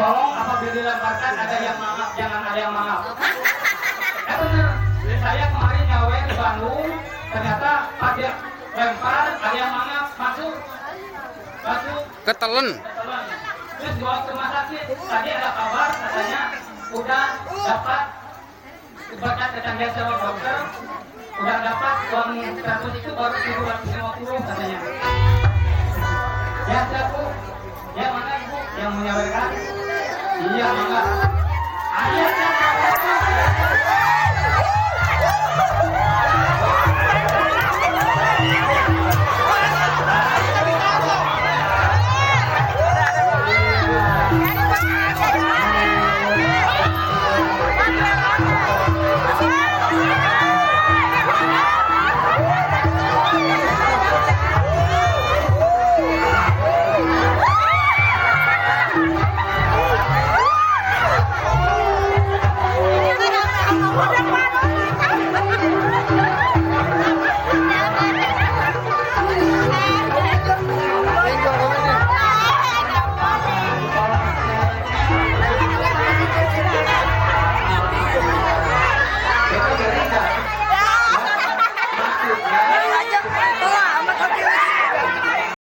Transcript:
Tolong apabila dilemparkan ada yang mangap, jangan ada yang mangap. Benar. Saya kemarin nyawe di Bandung, ternyata ada lempar, ada yang mangap, masuk ketelen. Terus bawa ke rumah sakit. Tadi ada kabar katanya udah dapat berkat tetangga sama dokter, udah dapat uang 100 itu baru 750 katanya. Ya Bu, ya mana Ibu yang menyampaikan? Iya mangga. Ayah